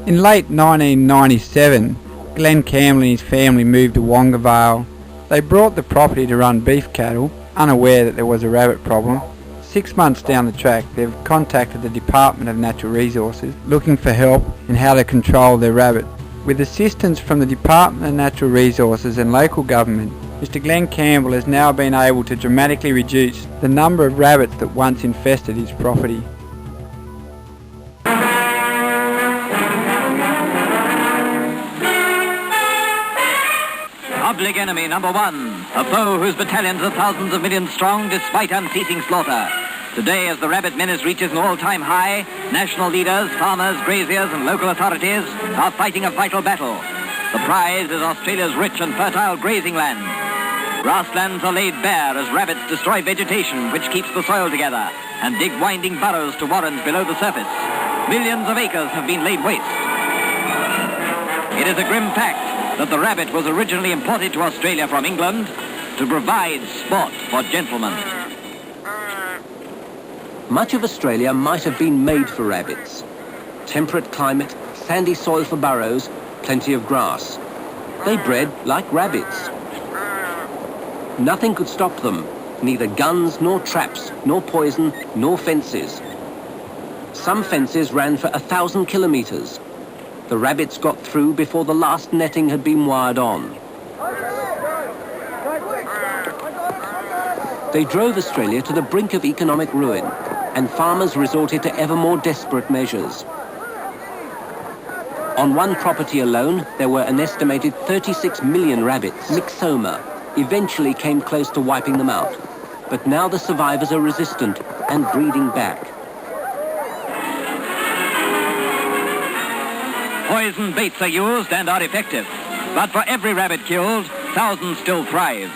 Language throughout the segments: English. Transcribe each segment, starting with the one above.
In late 1997, Glen Campbell and his family moved to Wongavale. They bought the property to run beef cattle, unaware that there was a rabbit problem. 6 months down the track, they've contacted the Department of Natural Resources looking for help in how to control their rabbit. With assistance from the Department of Natural Resources and local government, Mr. Glen Campbell has now been able to dramatically reduce the number of rabbits that once infested his property. Public enemy number one, a foe whose battalions are thousands of millions strong despite unceasing slaughter. Today, as the rabbit menace reaches an all-time high, national leaders, farmers, graziers and local authorities are fighting a vital battle. The prize is Australia's rich and fertile grazing land. Grasslands are laid bare as rabbits destroy vegetation which keeps the soil together and dig winding burrows to warrens below the surface. Millions of acres have been laid waste. It is a grim fact that the rabbit was originally imported to Australia from England to provide sport for gentlemen. Much of Australia might have been made for rabbits. Temperate climate, sandy soil for burrows, plenty of grass. They bred like rabbits. Nothing could stop them, neither guns, nor traps, nor poison, nor fences. Some fences ran for 1,000 kilometres. The rabbits got through before the last netting had been wired on. They drove Australia to the brink of economic ruin, and farmers resorted to ever more desperate measures. On one property alone, there were an estimated 36 million rabbits. Myxoma eventually came close to wiping them out, but now the survivors are resistant and breeding back. Poison baits are used and are effective, but for every rabbit killed, thousands still thrive.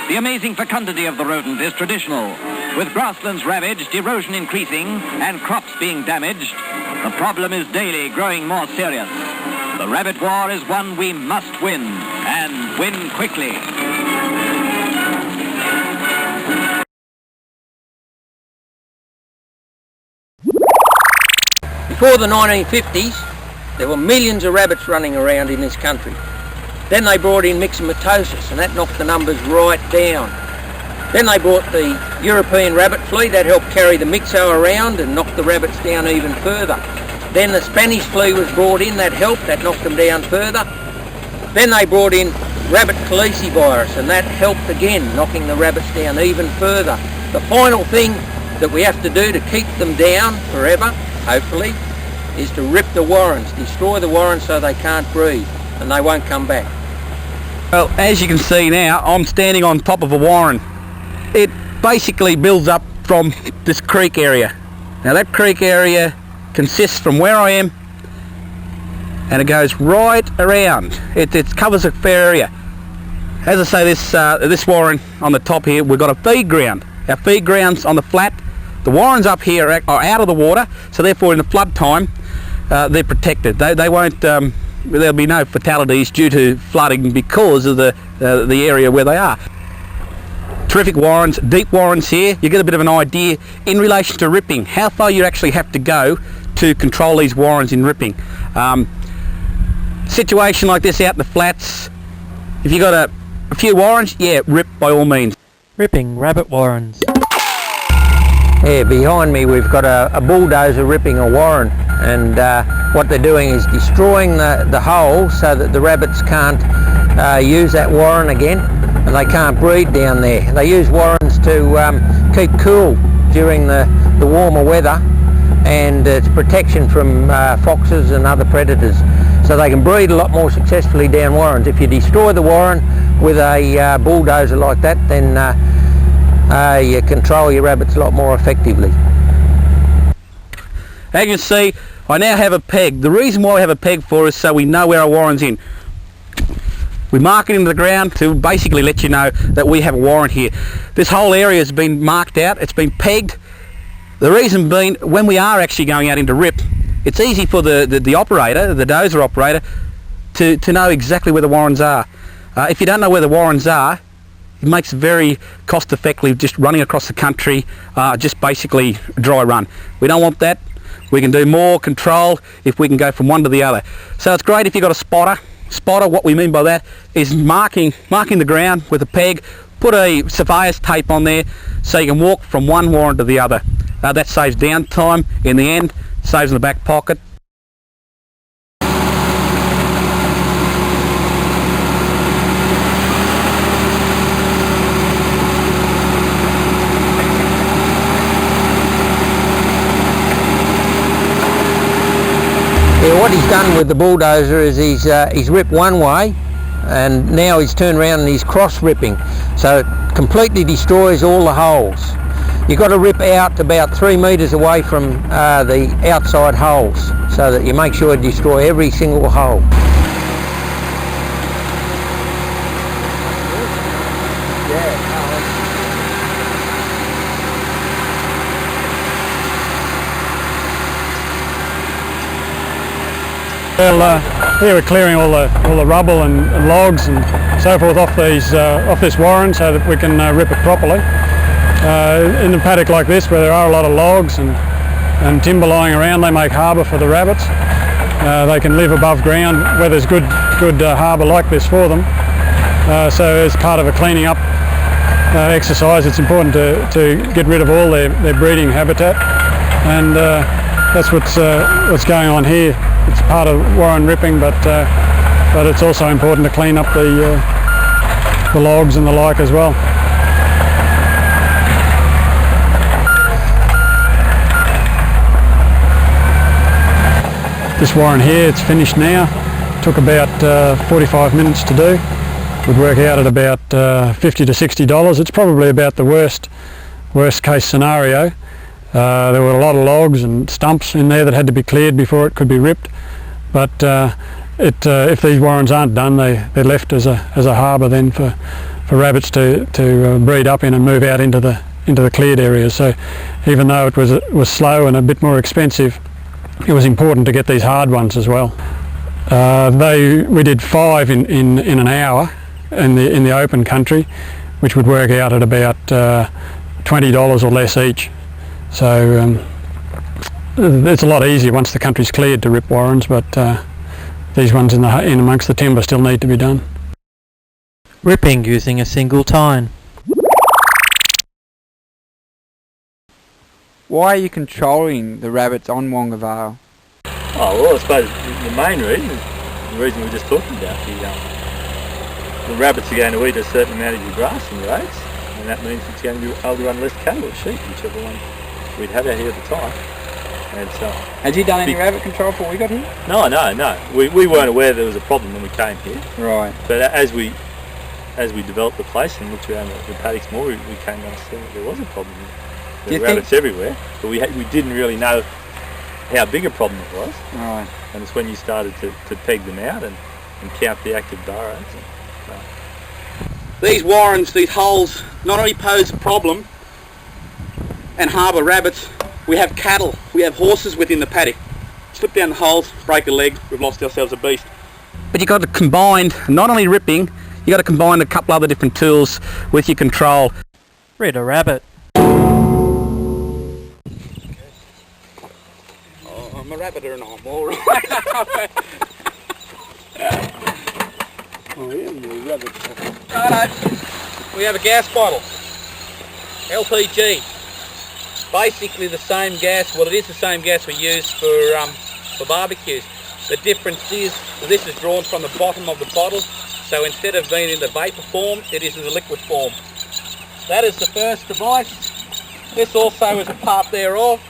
The amazing fecundity of the rodent is traditional. With grasslands ravaged, erosion increasing, and crops being damaged, the problem is daily growing more serious. The rabbit war is one we must win, and win quickly. Before the 1950s, there were millions of rabbits running around in this country. Then they brought in myxomatosis, and that knocked the numbers right down. Then they brought the European rabbit flu that helped carry the myxo around and knocked the rabbits down even further. Then the Spanish flu was brought in, that helped, that knocked them down further. Then they brought in rabbit calicivirus, and that helped again, knocking the rabbits down even further. The final thing that we have to do to keep them down forever, hopefully, is to rip the warrens, destroy the warrens so they can't breed and they won't come back. Well, as you can see now, I'm standing on top of a warren. It basically builds up from this creek area. Now that creek area consists from where I am, and it goes right around. It covers a fair area. As I say, this warren on the top here, we've got a feed ground. Our feed ground's on the flat. The warrens up here are out of the water, so therefore in the flood time they're protected. They won't. There'll be no fatalities due to flooding because of the area where they are. Terrific warrens, deep warrens here. You get a bit of an idea in relation to ripping, how far you actually have to go to control these warrens in ripping. Situation like this out in the flats, if you got a few warrens, yeah, rip by all means. Ripping rabbit warrens. Yeah, behind me we've got a bulldozer ripping a warren, and what they're doing is destroying the hole so that the rabbits can't use that warren again, and they can't breed down there. They use warrens to keep cool during the warmer weather, and it's protection from foxes and other predators, so they can breed a lot more successfully down warrens. If you destroy the warren with a bulldozer like that, then you control your rabbits a lot more effectively. As you can see, I now have a peg. The reason why we have a peg for is so we know where our warren's in. We mark it into the ground to basically let you know that we have a warren here. This whole area has been marked out, it's been pegged. The reason being, when we are actually going out into rip, it's easy for the operator, the dozer operator, to know exactly where the warrens are. If you don't know where the warrens are, it makes it very cost effective just running across the country, just basically dry run. We don't want that. We can do more control if we can go from one to the other. So it's great if you've got a spotter. Spotter, what we mean by that is marking the ground with a peg. Put a surveyor's tape on there so you can walk from one warren to the other. That saves downtime in the end, saves in the back pocket. Yeah, what he's done with the bulldozer is he's ripped one way, and now he's turned around and he's cross ripping, so it completely destroys all the holes. You've got to rip out about 3 metres away from the outside holes so that you make sure you destroy every single hole. Well, here we're clearing all the rubble and logs and so forth off this warren so that we can rip it properly. In a paddock like this, where there are a lot of logs and timber lying around, they make harbour for the rabbits. They can live above ground where there's good harbour like this for them. So as part of a cleaning up exercise, it's important to get rid of all their breeding habitat, and that's what's going on here. It's part of warren ripping, but it's also important to clean up the logs and the like as well. This warren here, it's finished now. Took about 45 minutes to do. Would work out at about $50 to $60. It's probably about the worst case scenario. There were a lot of logs and stumps in there that had to be cleared before it could be ripped. But if these warrens aren't done, they're left as a harbour then for rabbits to breed up in and move out into the cleared areas. So even though it was slow and a bit more expensive, it was important to get these hard ones as well. We did 5 in an hour in the open country, which would work out at about $20 or less each. So it's a lot easier once the country's cleared to rip warrens, but these ones in amongst the timber still need to be done. Ripping using a single tine. Why are you controlling the rabbits on Wonga Vale? Oh, well, I suppose the main reason is the reason we were just talking about. The rabbits are going to eat a certain amount of your grass and your oats, and that means it's going to be able to run less cattle or sheep, whichever one we'd have out here at the time. And so, had you done any rabbit control before we got here? No. We weren't aware there was a problem when we came here. Right. But as we developed the place and looked around the paddocks more, we came to understand that there was a problem here. There were rabbits everywhere, but we didn't really know how big a problem it was. Right. And it's when you started to peg them out and count the active burrows. These warrens, these holes, not only pose a problem and harbour rabbits, we have cattle, we have horses within the paddock. Slip down the holes, break a leg, we've lost ourselves a beast. But you've got to combine, not only ripping, you've got to combine a couple other different tools with your control. Rid a rabbit. I'm a rabbiter and I'm alright. Oh, yeah, you're a rabbit. We have a gas bottle, LPG. Basically the same gas, well it is the same gas we use for barbecues. The difference is that this is drawn from the bottom of the bottle, so instead of being in the vapour form, it is in the liquid form. That is the first device. This also is a part thereof.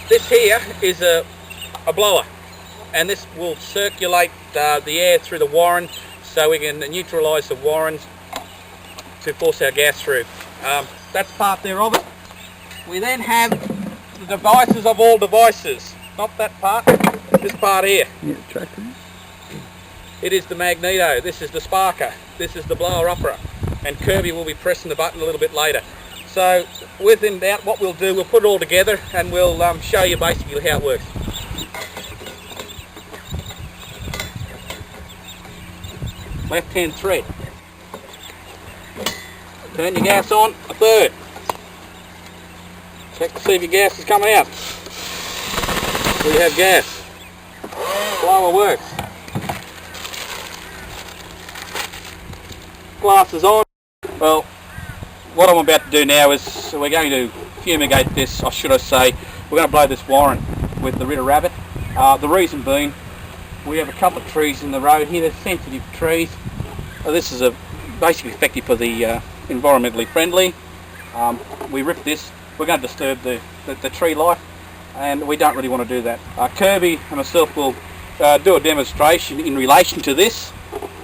This here is a blower, and this will circulate the air through the warren so we can neutralise the warrens to force our gas through. That's part thereof it. We then have the devices of all devices, not that part, this part here. Yeah, tractor. It is the magneto, this is the sparker, this is the blower upper, and Kirby will be pressing the button a little bit later. So within that, what we'll do, we'll put it all together and we'll show you basically how it works. Left-hand thread. Turn your gas on a third. Check to see if your gas is coming out. we have gas. Blower works. Glass is on. Well, what I'm about to do now is we're going to fumigate this, or should I say, we're going to blow this warren with the Ritter Rabbit. The reason being, we have a couple of trees in the road here, they're sensitive trees. This is basically effective for the environmentally friendly. We rip this, we're going to disturb the tree life, and we don't really want to do that. Kirby and myself will do a demonstration in relation to this.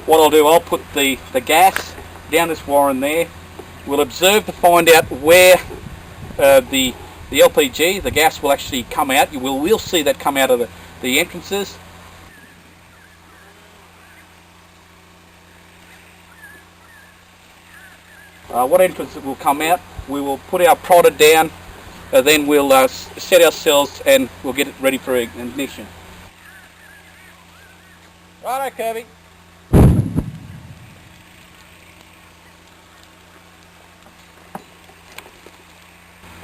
What I'll do, I'll put the gas down this warren there. We'll observe to find out where the LPG, the gas, will actually come out. We'll see that come out of the entrances. What entrance will come out, we will put our prodder down, then we'll set ourselves and we'll get it ready for ignition. Righto, Kirby.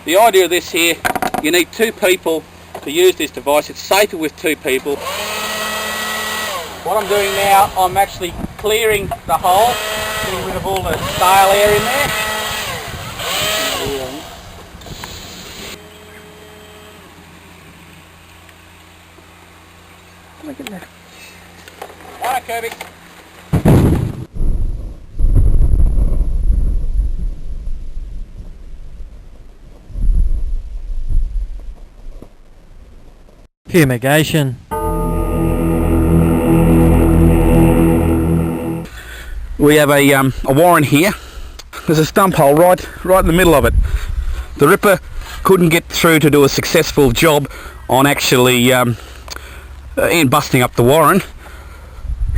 The idea of this here, you need 2 people to use this device. It's safer with 2 people. What I'm doing now, I'm actually clearing the hole, getting rid of all the stale air in there. Look at that. Alright, Kirby. Fumigation. We have a warren here. There's a stump hole right in the middle of it. The ripper couldn't get through to do a successful job on actually in busting up the warren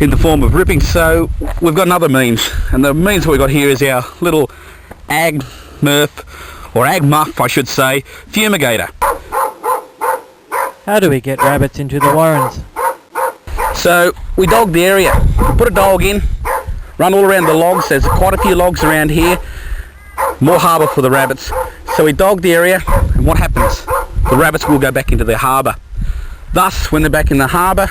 in the form of ripping, so we've got another means, and the means we've got here is our little ag muff I should say, fumigator. How do we get rabbits into the warrens? So we dog the area, put a dog in, run all around the logs. There's quite a few logs around here, more harbour for the rabbits. So we dog the area, and what happens? The rabbits will go back into the harbour. Thus, when they're back in the harbour,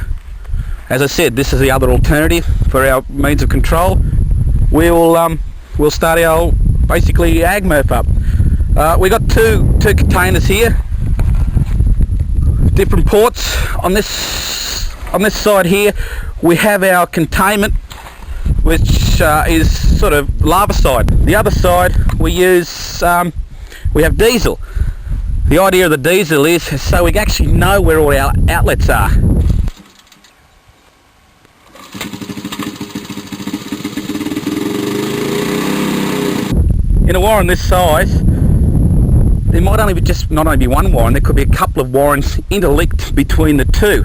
as I said, this is the other alternative for our means of control. We'll start our basically ag murf up. We got two containers here, different ports. On this side here, we have our containment, which is sort of larvicide. The other side we use, we have diesel. The idea of the diesel is so we actually know where all our outlets are. In a warren this size, there might only be not only be one warren, there could be a couple of warrens interlinked between the two.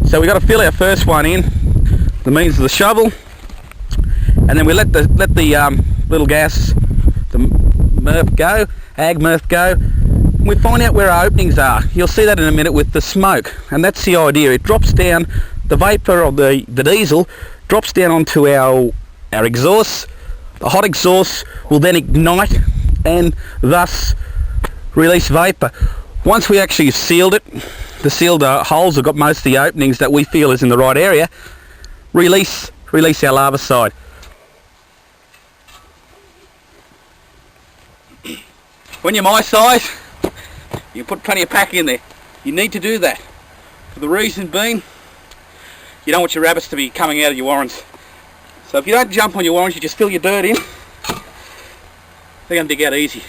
So we've got to fill our first one in, the means of the shovel, and then we let the little gas, the murf go, ag murf go. We find out where our openings are. You'll see that in a minute with the smoke, and that's the idea. It drops down, the vapour of the diesel drops down onto our exhaust. The hot exhaust will then ignite and thus release vapour. Once we actually sealed it, the sealed holes have got most of the openings that we feel is in the right area, release our larvicide. When you're my size, you put plenty of pack in there. You need to do that. For the reason being, you don't want your rabbits to be coming out of your warrens. So if you don't jump on your warrens, you just fill your dirt in, they're going to dig out easy.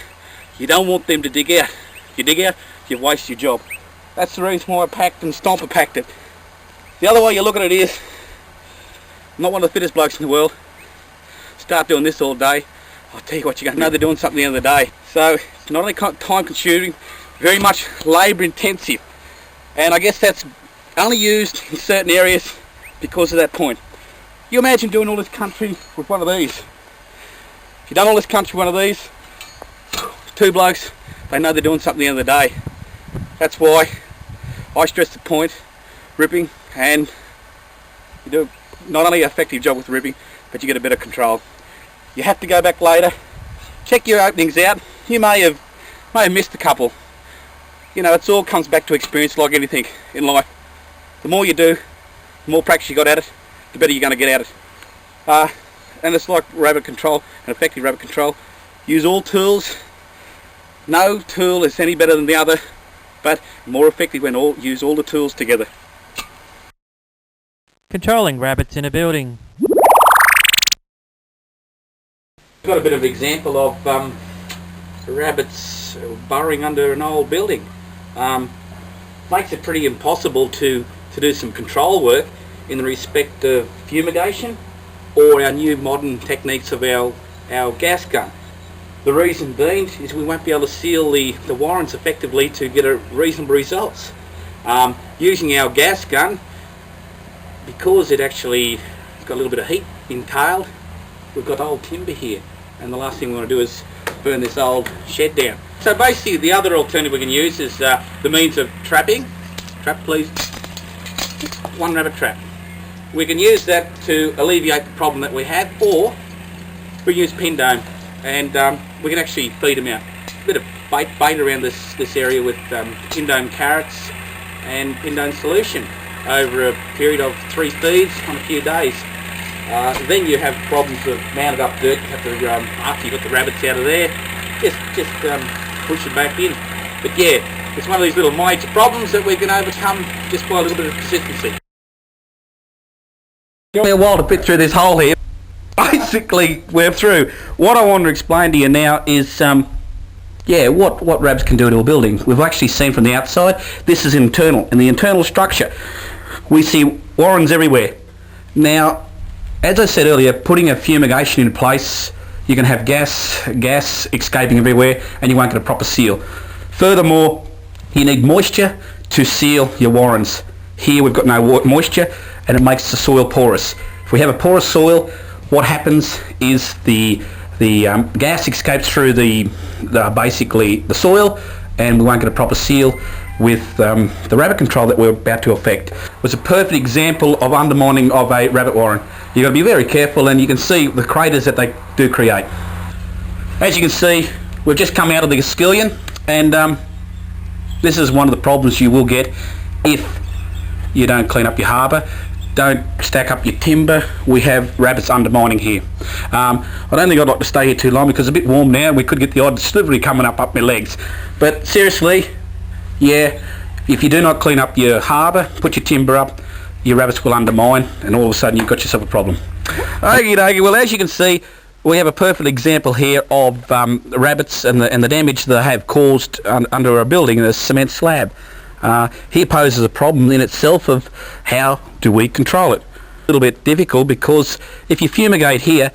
You don't want them to dig out. If you dig out, you've wasted your job. That's the reason why I packed and Stomper packed it. The other way you look at it is, I'm not one of the fittest blokes in the world. Start doing this all day, I'll tell you what, you're going to know they're doing something at the end of the day. So it's not only time consuming, very much labour intensive. And I guess that's only used in certain areas because of that point. You imagine doing all this country with one of these. If you've done all this country with one of these, 2 blokes, they know they're doing something at the end of the day. That's why I stress the point, ripping, and you do not only an effective job with ripping, but you get a bit of control. You have to go back later, check your openings out. You may have missed a couple. You know, it all comes back to experience, like anything in life. The more you do, the more practice you got at it, the better you're going to get at it. And it's like rabbit control, and effective rabbit control. Use all tools. No tool is any better than the other, but more effective when use all the tools together. Controlling rabbits in a building. We've got a bit of an example of rabbits burrowing under an old building. Makes it pretty impossible to do some control work in the respect of fumigation or our new modern techniques of our gas gun. The reason being is we won't be able to seal the warrens effectively to get a reasonable results. Using our gas gun, because it actually has got a little bit of heat entailed, we've got old timber here, and the last thing we want to do is burn this old shed down. So basically the other alternative we can use is the means of trapping. Trap please. One rabbit trap. We can use that to alleviate the problem that we have, or we use pin dome, and we can actually feed them out. A bit of bait around this area with pin dome carrots and pin dome solution over a period of 3 feeds on a few days. Then you have problems of mounted up dirt. You have to, after you've got the rabbits out of there, just push it back in. But yeah, it's one of these little major problems that we can overcome just by a little bit of consistency. Give me a while to fit through this hole here. Basically, we're through. What I want to explain to you now is, what rabbits can do to a building. We've actually seen from the outside. This is internal. In the internal structure, we see warrens everywhere. Now, as I said earlier, putting a fumigation in place, you can have gas escaping everywhere, and you won't get a proper seal. Furthermore, you need moisture to seal your warrens. Here we've got no moisture, and it makes the soil porous. If we have a porous soil, what happens is the gas escapes through basically the soil, and we won't get a proper seal with the rabbit control that we're about to effect. It was a perfect example of undermining of a rabbit warren. You've got to be very careful, and you can see the craters that they do create. As you can see, we've just come out of the skillion, and this is one of the problems you will get if you don't clean up your harbour, don't stack up your timber. We have rabbits undermining here. I don't think I'd like to stay here too long because it's a bit warm now, and we could get the odd slivery coming up my legs. But seriously, yeah, if you do not clean up your harbour, put your timber up, your rabbits will undermine, and all of a sudden you've got yourself a problem. Okie dokie, well, as you can see, we have a perfect example here of rabbits and the damage they have caused under a building, a cement slab. Here poses a problem in itself of how do we control it. A little bit difficult because if you fumigate here,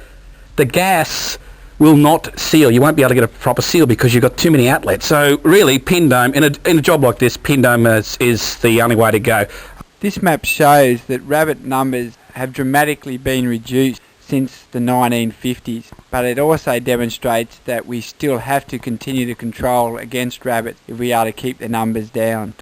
the gas will not seal. You won't be able to get a proper seal because you've got too many outlets. So really, pin dome, in a job like this, pin dome is the only way to go. This map shows that rabbit numbers have dramatically been reduced since the 1950s, but it also demonstrates that we still have to continue to control against rabbits if we are to keep the numbers down.